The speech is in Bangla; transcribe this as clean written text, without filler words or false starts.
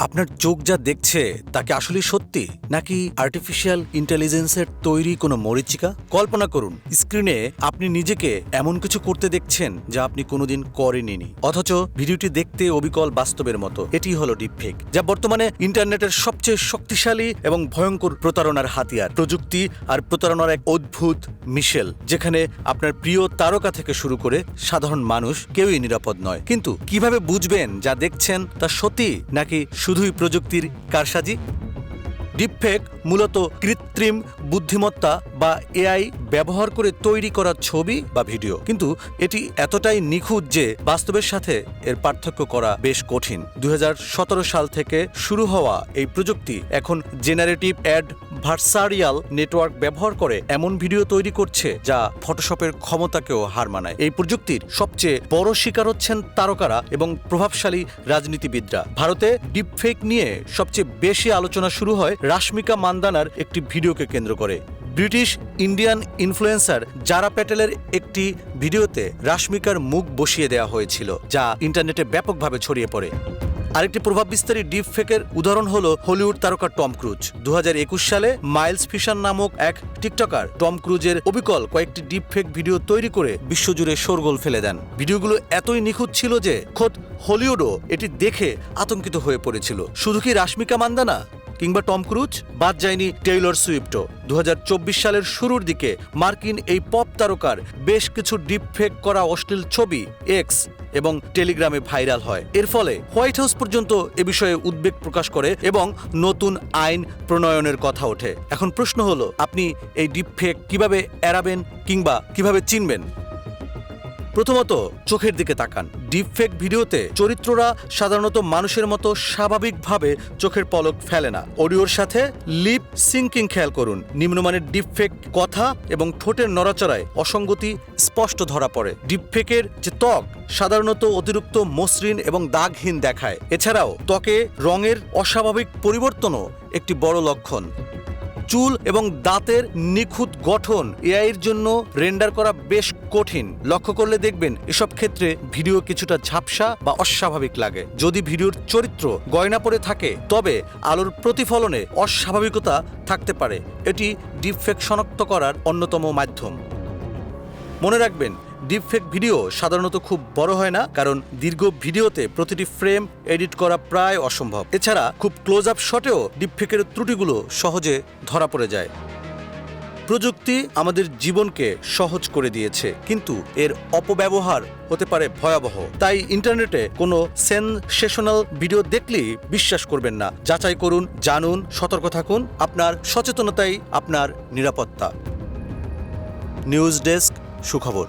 আপনার চোখ যা দেখছে তাকে আসলে সত্যি নাকি আর্টিফিশিয়াল ইন্টেলিজেন্সের তৈরি কোনো মরীচিকা? কল্পনা করুন স্ক্রিনে আপনি নিজেকে এমন কিছু করতে দেখছেন যা আপনি কোনোদিন করেননি, অথচ ভিডিওটি দেখতে অবিকল বাস্তবের মতো। এটি হলো ডিপফেক, যা বর্তমানে ইন্টারনেটের সবচেয়ে শক্তিশালী এবং ভয়ঙ্কর প্রতারণার হাতিয়ার। প্রযুক্তি আর প্রতারণার এক অদ্ভুত মিশেল, যেখানে আপনার প্রিয় তারকা থেকে শুরু করে সাধারণ মানুষ কেউই নিরাপদ নয়। কিন্তু কিভাবে বুঝবেন যা দেখছেন তা সত্যি নাকি শুধুই প্রযুক্তির কারসাজি? ডিপফেক মূলত কৃত্রিম বুদ্ধিমত্তা বা এআই ব্যবহার করে তৈরি করা ছবি বা ভিডিও, কিন্তু এটি এতটাই নিখুঁত যে বাস্তবের সাথে এর পার্থক্য করা বেশ কঠিন। 2017 সাল থেকে শুরু হওয়া এই প্রযুক্তি এখন জেনারেটিভ অ্যাডভার্সারিয়াল নেটওয়ার্ক ব্যবহার করে এমন ভিডিও তৈরি করছে যা ফটোশপের ক্ষমতাকেও হার মানায়। এই প্রযুক্তির সবচেয়ে বড় শিকার হচ্ছেন তারকারা এবং প্রভাবশালী রাজনীতিবিদরা। ভারতে ডিপফেক নিয়ে সবচেয়ে বেশি আলোচনা শুরু হয় রাশমিকা মান্দানার একটি ভিডিওকে কেন্দ্র করে। ব্রিটিশ ইন্ডিয়ান ইনফ্লুয়েন্সার জারা প্যাটেলের একটি ভিডিওতে রাশমিকার মুখ বসিয়ে দেওয়া হয়েছিল, যা ইন্টারনেটে ব্যাপকভাবে ছড়িয়ে পড়ে। আরেকটি প্রভাববিস্তারী ডিপফেকের উদাহরণ হলো হলিউড তারকা টম ক্রুজ। 2021 সালে মাইলস ফিশার নামক এক টিকটকার টম ক্রুজের অবিকল কয়েকটি ডিপফেক ভিডিও তৈরি করে বিশ্বজুড়ে শোরগোল ফেলে দেন। ভিডিওগুলো এতই নিখুঁত ছিল যে খোদ হলিউডও এটি দেখে আতঙ্কিত হয়ে পড়েছিল। শুধু কি রাশমিকা মান্দানা কিংবা টম ক্রুজ, বাদ যায়নি টেইলর সুইফটও। 2024 সালের শুরুর দিকে মার্কিন এই পপ তারকার বেশ কিছু ডিপফেক করা অশ্লীল ছবি এক্স এবং টেলিগ্রামে ভাইরাল হয়। এর ফলে হোয়াইট হাউস পর্যন্ত এ বিষয়ে উদ্বেগ প্রকাশ করে এবং নতুন আইন প্রণয়নের কথা ওঠে। এখন প্রশ্ন হলো, আপনি এই ডিপফেক কিভাবে এড়াবেন কিংবা কিভাবে চিনবেন? প্রথমত, চোখের দিকে তাকান। ডিপফেক ভিডিওতে চরিত্ররা সাধারণত মানুষের মতো স্বাভাবিকভাবে চোখের পলক ফেলে না। অডিওর সাথে লিপ সিঙ্কিং খেয়াল করুন। নিম্নমানের ডিপফেক কথা এবং ঠোঁটের নড়াচড়ায় অসঙ্গতি স্পষ্ট ধরা পড়ে। ডিপফেকের যে ত্বক সাধারণত অতিরিক্ত মসৃণ এবং দাগহীন দেখায়। এছাড়াও ত্বকে রঙের অস্বাভাবিক পরিবর্তনও একটি বড় লক্ষণ। চুল এবং দাঁতের নিখুঁত গঠন এআইয়ের জন্য রেন্ডার করা বেশ কঠিন। লক্ষ্য করলে দেখবেন এসব ক্ষেত্রে ভিডিও কিছুটা ঝাপসা বা অস্বাভাবিক লাগে। যদি ভিডিওর চরিত্র গয়না পরে থাকে তবে আলোর প্রতিফলনে অস্বাভাবিকতা থাকতে পারে। এটি ডিপফেক শনাক্ত করার অন্যতম মাধ্যম। মনে রাখবেন, ডিপফেক ভিডিও সাধারণত খুব বড় হয় না, কারণ দীর্ঘ ভিডিওতে প্রতিটি ফ্রেম এডিট করা প্রায় অসম্ভব। এছাড়া খুব ক্লোজ আপ শটেও ডিপফেকের ত্রুটিগুলো সহজে ধরা পড়ে যায়। প্রযুক্তি আমাদের জীবনকে সহজ করে দিয়েছে, কিন্তু এর অপব্যবহার হতে পারে ভয়াবহ। তাই ইন্টারনেটে কোনো সেনসেশনাল ভিডিও দেখলেই বিশ্বাস করবেন না। যাচাই করুন, জানুন, সতর্ক থাকুন। আপনার সচেতনতাই আপনার নিরাপত্তা। নিউজ ডেস্ক, সুখবর।